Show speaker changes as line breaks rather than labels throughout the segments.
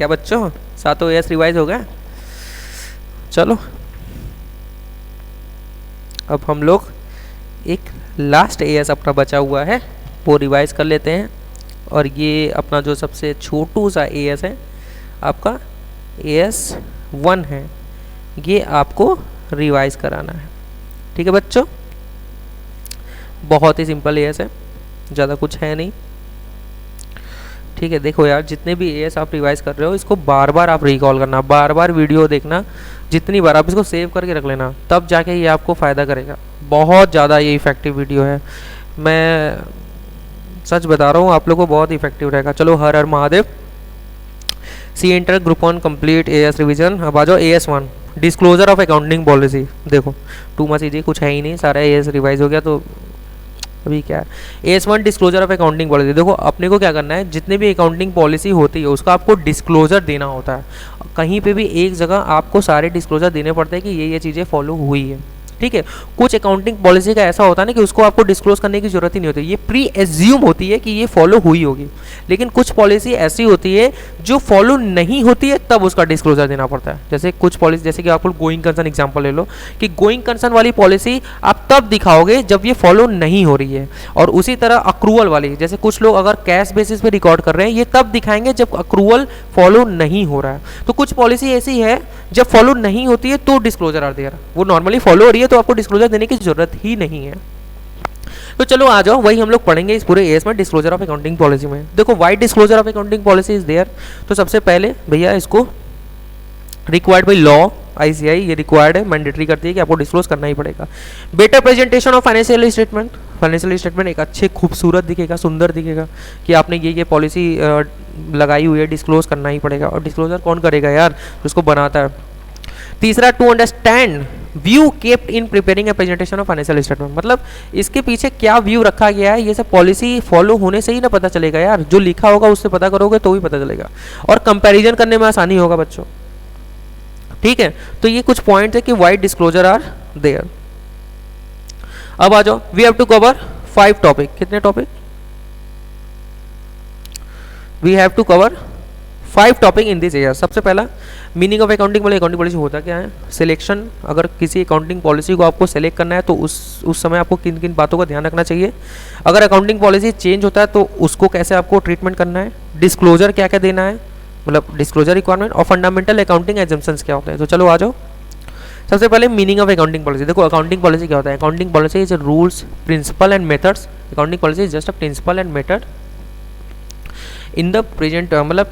क्या बच्चों, सातों एएस रिवाइज हो गए? चलो अब हम लोग एक लास्ट एएस अपना बचा हुआ है वो रिवाइज कर लेते हैं। और ये अपना जो सबसे छोटू सा एएस है आपका AS1 है, ये आपको रिवाइज कराना है। ठीक है बच्चों, बहुत ही सिंपल एएस है, ज़्यादा कुछ है नहीं। ठीक है, देखो यार जितने भी एएस आप रिवाइज कर रहे हो इसको बार बार आप रिकॉल करना, बार बार वीडियो देखना, जितनी बार आप इसको सेव करके रख लेना, तब जाके ये आपको फ़ायदा करेगा। बहुत ज़्यादा ये इफेक्टिव वीडियो है, मैं सच बता रहा हूँ, आप लोगों को बहुत इफेक्टिव रहेगा। चलो हर हर Mahadev. C inter group 1 complete AS revision. अब आ जाओ AS1 disclosure of accounting policy. देखो टू मच इजी, कुछ है ही नहीं, सारा एएस रिवाइज हो गया तो अभी क्या है। AS1 disclosure of accounting policy. देखो अपने को क्या करना है, जितने भी अकाउंटिंग पॉलिसी होती है उसका आपको डिस्क्लोजर देना होता है। कहीं पे भी एक जगह आपको सारे डिस्क्लोजर देने पड़ते हैं कि ये चीज़ें फॉलो हुई है। ठीक है, कुछ अकाउंटिंग पॉलिसी का ऐसा होता है ना कि उसको आपको डिस्क्लोज करने की जरूरत ही नहीं होती, ये प्री एज्यूम होती है कि ये फॉलो हुई होगी। लेकिन कुछ पॉलिसी ऐसी होती है जो फॉलो नहीं होती है, तब उसका डिस्क्लोजर देना पड़ता है। जैसे कुछ पॉलिसी, जैसे कि आप गोइंग कंसर्न एग्जांपल ले लो, कि गोइंग कंसर्न वाली पॉलिसी आप तब दिखाओगे जब ये फॉलो नहीं हो रही है। और उसी तरह अक्रूवल वाली, जैसे कुछ लोग अगर कैश बेसिस पे रिकॉर्ड कर रहे हैं, ये तब दिखाएंगे जब अक्रूवल फॉलो नहीं हो रहा है। तो कुछ पॉलिसी ऐसी है जब फॉलो नहीं होती है तो डिस्क्लोजर आर देयर, वो नॉर्मली फॉलो हो रही है तो आपको डिस्क्लोजर देने की जरूरत ही नहीं है। तो चलो आ जाओ, वही हम लोग पढ़ेंगे इस पूरे एएस में, डिस्क्लोजर ऑफ अकाउंटिंग पॉलिसी में। देखो why disclosure of accounting policy is there. तो सबसे पहले भैया इसको रिक्वायर्ड बाई लॉ ICI, ये रिक्वायर्ड है, मैंडेटरी करती है कि आपको डिस्क्लोज करना ही पड़ेगा। Better presentation of financial statement. Financial statement एक अच्छे खूबसूरत दिखेगा, सुंदर दिखेगा कि आपने ये पॉलिसी लगाई हुई है, डिस्क्लोज करना ही पड़ेगा। और डिस्क्लोजर कौन करेगा यार, जिसको बनाता है। तीसरा, to understand view kept in preparing a presentation of financial statement. मतलब इसके पीछे क्या व्यू रखा गया है, ये सब पॉलिसी फॉलो होने से ही ना पता चलेगा यार, जो लिखा होगा उससे पता करोगे तो ही पता चलेगा। और कंपैरिजन करने में आसानी होगा बच्चों। ठीक है, तो ये कुछ पॉइंट है कि वाई डिस्क्लोजर आर देयर। अब आ जाओ, we have to cover 5 topic. कितने topic? We have to cover 5 topic in this area. सबसे पहला, meaning of accounting policy. Accounting policy होता क्या है, सिलेक्शन। अगर किसी अकाउंटिंग पॉलिसी को आपको सेलेक्ट करना है तो उस समय आपको किन किन बातों का ध्यान रखना चाहिए। अगर अकाउंटिंग पॉलिसी चेंज होता है तो उसको कैसे आपको ट्रीटमेंट करना है। डिस्क्लोजर क्या क्या देना है, मतलब डिस्क्लोजर रिक्वायरमेंट। और फंडामेंटल अकाउंटिंग एजम्पशंस क्या होते हैं। तो चलो आ जाओ, सबसे पहले मीनिंग ऑफ अकाउंटिंग पॉलिसी। देखो अकाउंटिंग पॉलिसी क्या होता है, accounting policy is rules, principle and methods. Accounting policy is just a principle and method in the present, मतलब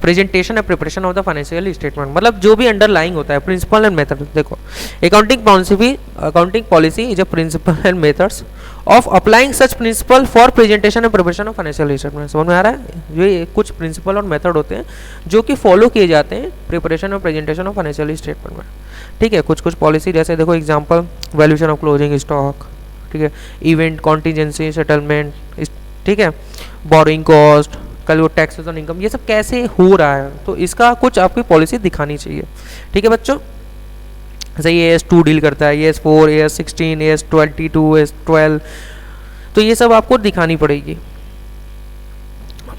presentation and preparation of the financial statement. मतलब जो भी underlying होता है, प्रिंसिपल एंड मेथड। देखो accounting policy is a principle and methods of applying such principle for presentation and preparation of financial statement. समझ में आ रहा है, ये कुछ प्रिंसिपल और मेथड होते हैं जो कि फॉलो किए जाते हैं प्रिपरेशन और प्रेजेंटेशन ऑफ फाइनेंशियल स्टेटमेंट में। ठीक है, कुछ पॉलिसी जैसे देखो example, valuation of closing stock, ठीक है, इवेंट कॉन्टीजेंसी सेटलमेंट, ठीक है, बोरिंग कॉस्ट, कल वो टैक्सेस ऑन इनकम, ये सब कैसे हो रहा है, तो इसका कुछ आपकी पॉलिसी दिखानी चाहिए। ठीक है बच्चों, जैसे ये AS2 डील करता है, AS4, AS16, AS22, AS12, तो ये सब आपको दिखानी पड़ेगी।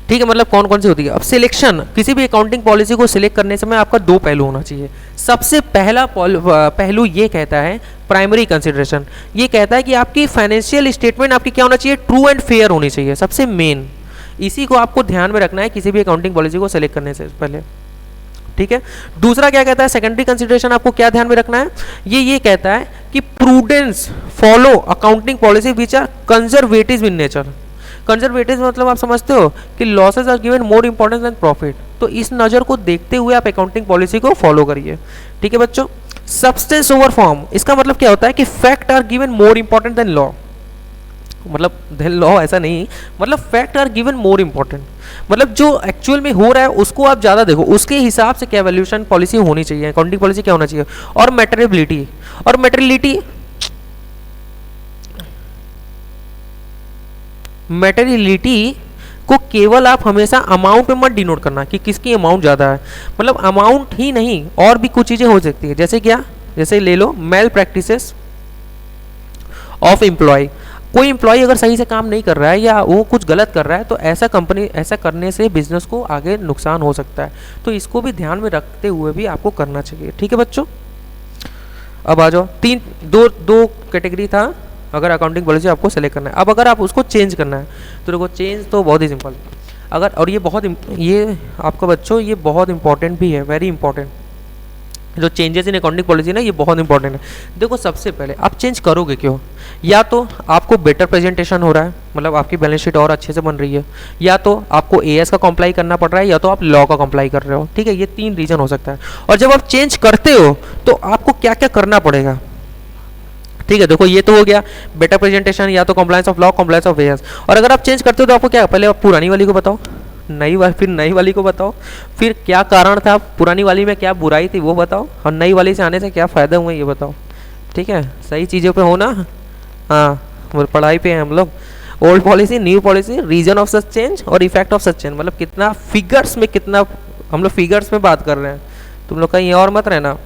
ठीक है, मतलब कौन कौन सी होती है। अब सिलेक्शन, किसी भी अकाउंटिंग पॉलिसी को सिलेक्ट करने समय आपका 2 पहलू होना चाहिए। सबसे पहला पहलू ये कहता है प्राइमरी कंसिडरेशन, ये कहता है कि आपकी फाइनेंशियल स्टेटमेंट आपकी क्या होना चाहिए, ट्रू एंड फेयर होनी चाहिए, सबसे मेन। इसी को आपको ध्यान में रखना है किसी भी अकाउंटिंग पॉलिसी को सिलेक्ट करने से पहले। ठीक है, दूसरा क्या कहता है, सेकेंडरी कंसिडरेशन आपको क्या ध्यान में रखना है, ये कहता है कि prudence follow accounting policy which are conservative in nature. Conservative मतलब आप समझते हो कि losses are given more importance than profit. तो इस नज़र को देखते हुए आप अकाउंटिंग पॉलिसी को फॉलो करिए। ठीक है बच्चों, सब्सटेंस ओवर फॉर्म, इसका मतलब क्या होता है कि fact are given more important than law. मतलब देन लॉ ऐसा नहीं, मतलब fact are given more important, मतलब जो एक्चुअल में हो रहा है उसको आप ज़्यादा देखो, उसके हिसाब से क्या वैल्यूएशन पॉलिसी होनी चाहिए, अकाउंटिंग पॉलिसी क्या होना चाहिए। और मैटेरियलिटी, और मैटेरियलिटी को केवल आप हमेशा अमाउंट में मत डिनोट करना कि किसकी अमाउंट ज़्यादा है, मतलब अमाउंट ही नहीं और भी कुछ चीज़ें हो सकती है। जैसे क्या, जैसे ले लो मेल प्रैक्टिसेस ऑफ एम्प्लॉय, कोई एम्प्लॉय अगर सही से काम नहीं कर रहा है या वो कुछ गलत कर रहा है तो ऐसा करने से बिजनेस को आगे नुकसान हो सकता है। तो इसको भी ध्यान में रखते हुए भी आपको करना चाहिए। ठीक है बच्चों, अब आ जाओ, दो कैटेगरी था अगर अकाउंटिंग पॉलिसी आपको सेलेक्ट करना है। अब अगर आप उसको चेंज करना है तो देखो चेंज तो बहुत ही सिंपल है। अगर और ये आपका बच्चों ये बहुत इंपॉर्टेंट भी है, वेरी इंपॉर्टेंट। जो चेंजेस इन अकाउंटिंग पॉलिसी ना ये बहुत इंपॉर्टेंट है। देखो सबसे पहले आप चेंज करोगे क्यों, या तो आपको बेटर प्रेजेंटेशन हो रहा है, मतलब आपकी बैलेंस शीट और अच्छे से बन रही है, या तो आपको एएस का कंप्लाई करना पड़ रहा है, या तो आप लॉ का कंप्लाई कर रहे हो। ठीक है, ये 3 रीजन हो सकता है। और जब आप चेंज करते हो तो आपको क्या क्या करना पड़ेगा। ठीक है, देखो ये तो हो गया बेटर प्रेजेंटेशन, या तो compliance of law, compliance of as. और अगर आप चेंज करते हो तो आपको क्या, पहले आप पुरानी वाली को बताओ, फिर नई वाली को बताओ, फिर क्या कारण था, पुरानी वाली में क्या बुराई थी वो बताओ, और नई वाली से आने से क्या फ़ायदा हुआ ये बताओ। ठीक है, सही चीज़ों पे हो ना। हाँ, पढ़ाई पे हैं हम लोग। Old policy, new policy, reason of such change और इफेक्ट ऑफ सच चेंज, मतलब कितना फिगर्स में, कितना हम लोग फिगर्स में बात कर रहे हैं, तुम लोग कहीं और मत रहना।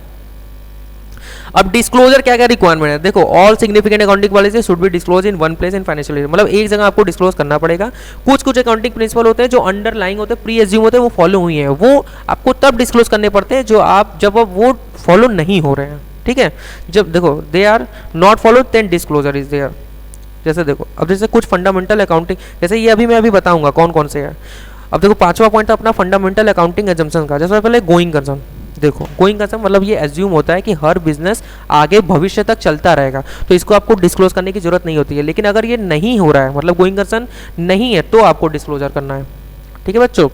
अब डिस्क्लोजर क्या क्या रिक्वायरमेंट है, देखो all significant accounting policy should be disclose in one place in financial year, मतलब एक जगह आपको डिस्क्लोज करना पड़ेगा। कुछ अकाउंटिंग प्रिंसिपल होते हैं जो अंडरलाइंग होते हैं, प्री एज्यूम होते हैं, वो फॉलो हुई हैं, वो आपको तब डिस्क्लोज करने पड़ते हैं जब वो फॉलो नहीं हो रहे हैं। ठीक है, जब देखो they are not follow then disclosure is there. जैसे देखो अब जैसे कुछ फंडामेंटल अकाउंटिंग, जैसे ये मैं अभी बताऊंगा कौन कौन से है। अब देखो 5वां पॉइंट था अपना फंडामेंटल अकाउंटिंग एजम्पशन का। जैसे पहले गोइंग कंसर्न, देखो गोइंग कंसर्न मतलब ये एज्यूम होता है कि हर बिजनेस आगे भविष्य तक चलता रहेगा, तो इसको आपको डिस्क्लोज करने की जरूरत नहीं होती है। लेकिन अगर ये नहीं हो रहा है, मतलब गोइंग कंसर्न नहीं है, तो आपको डिस्क्लोजर करना है। ठीक है बच्चों,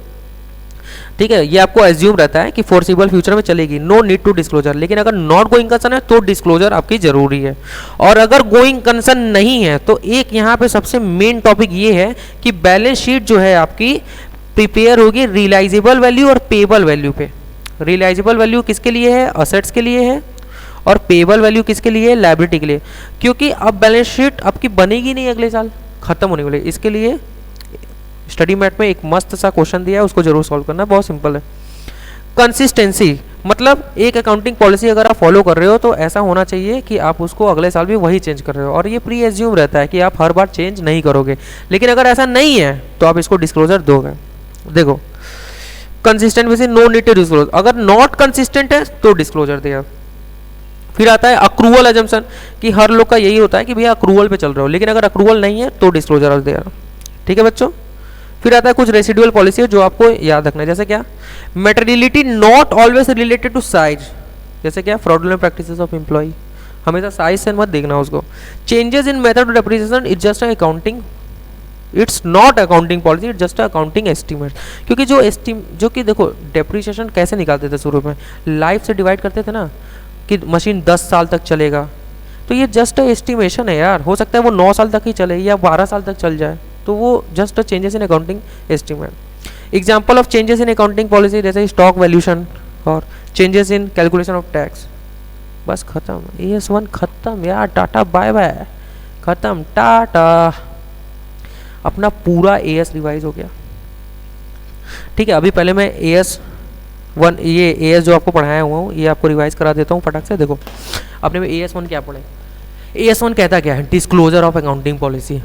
ठीक है, ये आपको एज्यूम रहता है कि फोर्सिबल फ्यूचर में चलेगी, नो नीड टू डिस्क्लोजर। लेकिन अगर नॉट गोइंग कंसर्न है तो डिस्क्लोजर आपकी जरूरी है। और अगर गोइंग कंसर्न नहीं है तो एक यहाँ पे सबसे मेन टॉपिक ये है कि बैलेंस शीट जो है आपकी प्रिपेयर होगी रियलाइजेबल वैल्यू और पेबल वैल्यू पे। रियलाइजेबल वैल्यू किसके लिए है, असेट्स के लिए है, और पेबल वैल्यू किसके लिए है, लायबिलिटी के लिए। क्योंकि अब बैलेंस शीट आपकी बनेगी नहीं, अगले साल खत्म होने वाली। इसके लिए स्टडी मैट में एक मस्त सा क्वेश्चन दिया है, उसको जरूर सॉल्व करना, बहुत सिंपल है। कंसिस्टेंसी मतलब एक अकाउंटिंग पॉलिसी अगर आप फॉलो कर रहे हो तो ऐसा होना चाहिए कि आप उसको अगले साल भी वही चेंज कर रहे हो, और ये प्री एज्यूम रहता है कि आप हर बार चेंज नहीं करोगे। लेकिन अगर ऐसा नहीं है तो आप इसको डिस्क्लोजर दोगे। देखो कंसिस्टेंट में से नो नीड टू डिस्क्लोज, अगर नॉट कंसिस्टेंट है तो डिस्क्लोजर देगा। फिर आता है अक्रूवल अजम्पशन, कि हर लोग का यही होता है कि भैया अक्रूवल पे चल रहे हो, लेकिन अगर अक्रूवल नहीं है तो डिस्क्लोजर देगा। ठीक है बच्चों, फिर आता है कुछ रेसिडुअल पॉलिसी है जो आपको याद रखना है। जैसे क्या, materiality not always related to size, जैसे क्या फ्रॉडुलेंट प्रैक्टिसेस ऑफ एम्प्लॉय, हमेशा साइज से मत देखना उसको। Changes in method of depreciation is just accounting, it's not accounting policy, it's just accounting estimate. क्योंकि जो कि देखो डेप्रिसिएशन कैसे निकालते थे शुरू में, लाइफ से डिवाइड करते थे ना, कि मशीन 10 साल तक चलेगा, तो ये जस्ट एस्टिमेशन है यार, हो सकता है वो 9 साल तक ही चले या 12 साल तक चल जाए, तो वो just changes in accounting estimate. Example of changes in accounting policy जैसे स्टॉक वैल्यूशन और changes in calculation of tax. बस खत्म, AS1 खत्म यार, टाटा बाय बाय, खत्म टाटा, अपना पूरा AS रिवाइज हो गया। ठीक है, अभी पहले मैं AS1 ये AS जो आपको पढ़ाया हुआ हूँ ये आपको रिवाइज करा देता हूँ फटाक से। देखो आपने में AS1 क्या पढ़े, AS1 कहता क्या है, disclosure of accounting policy.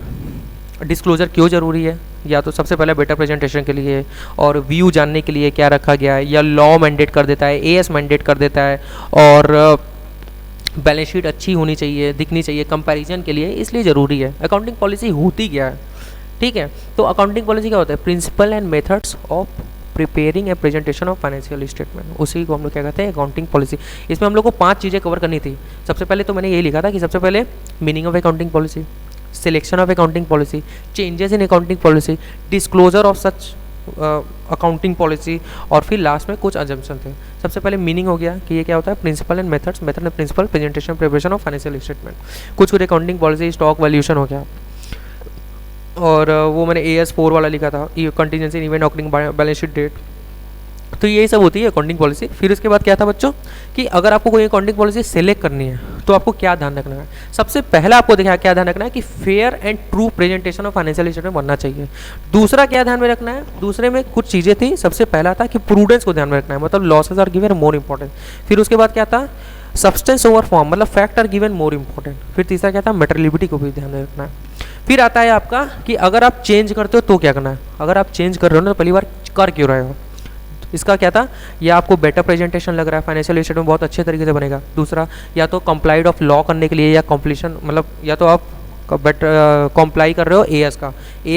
Disclosure क्यों जरूरी है, या तो सबसे पहले बेटर प्रेजेंटेशन के लिए, और व्यू जानने के लिए क्या रखा गया है, या लॉ मैंडेट कर देता है, AS मैंडेट कर देता है, और बैलेंस शीट अच्छी होनी चाहिए, दिखनी चाहिए कंपैरिजन के लिए, इसलिए ज़रूरी है। अकाउंटिंग पॉलिसी होती क्या है, ठीक है, तो अकाउंटिंग पॉलिसी क्या होता है, principle and methods of preparing a presentation of financial statement, उसी को हम लोग क्या कहते हैं, अकाउंटिंग पॉलिसी। इसमें हम लोग को 5 चीज़ें कवर करनी थी। सबसे पहले तो मैंने यही लिखा था कि सबसे पहले meaning of accounting policy, selection of accounting policy, changes in accounting policy, disclosure of such accounting policy, और फिर लास्ट में कुछ अजम्पशन थे। सबसे पहले मीनिंग हो गया कि ये क्या होता है, principle and methods, method and principle, presentation preparation of financial statement, कुछ अकाउंटिंग पॉलिसी, स्टॉक वैल्यूशन हो गया, और वो मैंने AS4 वाला लिखा था, contingency in event occurring balance sheet date. तो यही सब होती है अकाउंटिंग पॉलिसी। फिर उसके बाद क्या था बच्चों, कि अगर आपको कोई अकाउंटिंग पॉलिसी सेलेक्ट करनी है तो आपको क्या ध्यान रखना है। सबसे पहला आपको देखा क्या ध्यान रखना है कि fair and true presentation of financial statement बनना चाहिए। दूसरा क्या ध्यान में रखना है, दूसरे में कुछ चीज़ें थी। सबसे पहला था कि प्रूडेंस को ध्यान में रखना है, मतलब losses are given more important. फिर उसके बाद क्या था, सब्सटेंस ओवर फॉर्म, मतलब fact are given more important. फिर तीसरा क्या था, मेटेरियलिटी को भी ध्यान में रखना है। फिर आता है आपका कि अगर आप चेंज करते हो तो क्या करना है। अगर आप चेंज कर रहे हो ना, तो पहली बार कर क्यों रहे हो। इसका क्या था, या आपको बेटर प्रेजेंटेशन लग रहा है, फाइनेंशियल स्टेटमेंट बहुत अच्छे तरीके से बनेगा। दूसरा, या तो कंप्लाइड ऑफ लॉ करने के लिए, या कॉम्प्लीशन मतलब या तो आप बेटर कॉम्प्लाई कर रहे हो एएस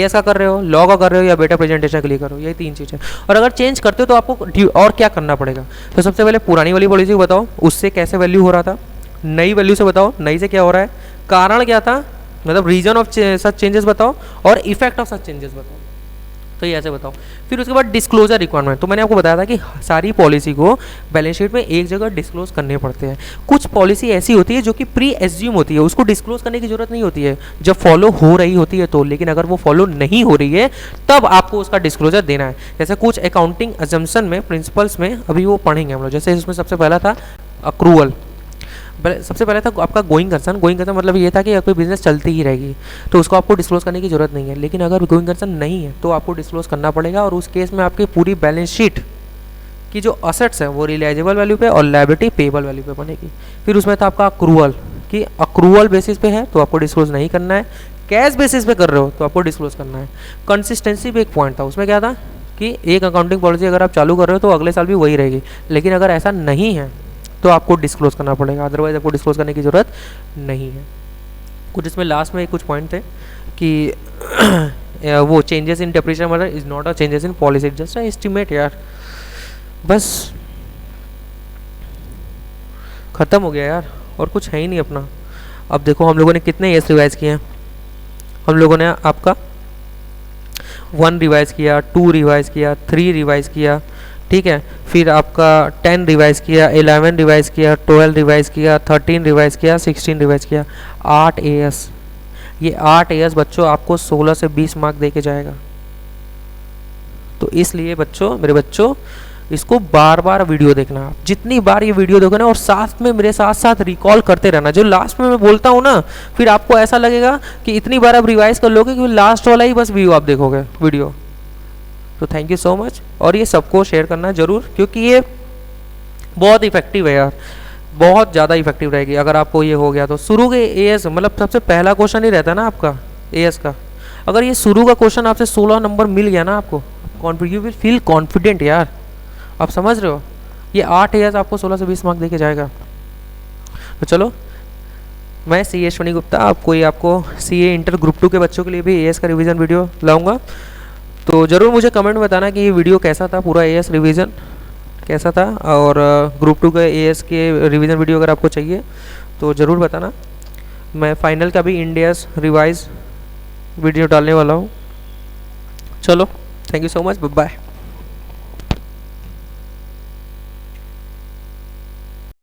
का कर रहे हो, लॉ का कर रहे हो, या बेटर प्रेजेंटेशन के लिए कर रहे हो। ये तीन चीज़ें। और अगर चेंज करते हो तो आपको और क्या करना पड़ेगा। तो सबसे पहले पुरानी वाली पॉलिसी को बताओ, उससे कैसे वैल्यू हो रहा था, नई वैल्यू से बताओ, नई से क्या हो रहा है, कारण क्या था, मतलब रीजन ऑफ सच चेंजेस बताओ, और इफेक्ट ऑफ सच चेंजेस बताओ। तो ये ऐसे बताओ। फिर उसके बाद डिस्क्लोजर रिक्वायरमेंट, तो मैंने आपको बताया था कि सारी पॉलिसी को बैलेंस शीट में एक जगह डिस्क्लोज करने पड़ते हैं। कुछ पॉलिसी ऐसी होती है जो कि प्री एज्यूम होती है, उसको डिस्क्लोज करने की जरूरत नहीं होती है जब फॉलो हो रही होती है तो, लेकिन अगर वो फॉलो नहीं हो रही है तब आपको उसका डिस्क्लोजर देना है। जैसे कुछ अकाउंटिंग अजम्पशन में, प्रिंसिपल्स में, अभी वो पढ़ेंगे हम लोग। जैसे इसमें सबसे पहला था अक्रूवल। सबसे पहले था आपका गोइंग कंसर्न मतलब ये था कि कोई बिजनेस चलती ही रहेगी तो उसको आपको डिस्क्लोज करने की जरूरत नहीं है। लेकिन अगर गोइंग कंसर्न नहीं है तो आपको डिस्क्लोज करना पड़ेगा, और उस केस में आपकी पूरी बैलेंस शीट की जो असेट्स है वो रिलाइजेबल वैल्यू पे और लायबिलिटी पेबल वैल्यू पे बनेगी। फिर उसमें था आपका अक्रूवल, कि अक्रूवल बेसिस पे है तो आपको डिस्क्लोज नहीं करना है, कैश बेसिस पे कर रहे हो तो आपको डिस्क्लोज करना है। कंसिस्टेंसी भी एक पॉइंट था, उसमें क्या था कि एक अकाउंटिंग पॉलिसी अगर आप चालू कर रहे हो तो अगले साल भी वही रहेगी, लेकिन अगर ऐसा नहीं है तो आपको डिस्क्लोज करना पड़ेगा, अदरवाइज आपको डिस्क्लोज करने की ज़रूरत नहीं है। कुछ इसमें लास्ट में कुछ पॉइंट थे कि वो चेंजेस इन डेप्रिसिएशन मतलब is not a changes in policy, just estimate यार, बस ख़त्म हो गया यार, और कुछ है ही नहीं अपना। अब देखो हम लोगों ने कितने एस रिवाइज़ किए हैं। हम लोगों ने आपका 1 रिवाइज़ किया, 2 रिवाइज़ किया, 3 रिवाइज़ किया, ठीक है। फिर आपका 10 रिवाइज़ किया, 11 रिवाइज़ किया, 12 रिवाइज़ किया, 13 रिवाइज़ किया, 16 रिवाइज़ किया। 8 एएस, ये 8 एएस बच्चों आपको 16 से 20 मार्क दे के जाएगा। तो इसलिए बच्चों, मेरे बच्चों, इसको बार बार वीडियो देखना। आप जितनी बार ये वीडियो देखो ना, और साथ में मेरे साथ साथ रिकॉल करते रहना। जो लास्ट में मैं बोलता हूँ ना, फिर आपको ऐसा लगेगा कि इतनी बार आप रिवाइज कर लोगे कि लास्ट वाला ही बस व्यू आप देखोगे वीडियो। तो थैंक यू सो मच, और ये सबको शेयर करना ज़रूर, क्योंकि ये बहुत इफेक्टिव है यार, बहुत ज़्यादा इफेक्टिव रहेगी। अगर आपको ये हो गया तो शुरू के एएस मतलब सबसे पहला क्वेश्चन ही रहता है ना आपका एएस का, अगर ये शुरू का क्वेश्चन आपसे 16 नंबर मिल गया ना आपको, यू विल फील कॉन्फिडेंट यार। आप समझ रहे हो, ये 8 एएस आपको 16 से 20 मार्क दे के जाएगा। तो चलो, मैं सी अश्विनी गुप्ता आपको सीए इंटर ग्रुप 2 के बच्चों के लिए भी एएस का रिवीजन वीडियो लाऊंगा। तो ज़रूर मुझे कमेंट में बताना कि ये वीडियो कैसा था, पूरा एएस रिवीजन कैसा था, और ग्रुप 2 के एएस के रिवीजन वीडियो अगर आपको चाहिए तो ज़रूर बताना। मैं फाइनल का भी इंडियाज़ रिवाइज वीडियो डालने वाला हूँ। चलो, thank you so much, bye.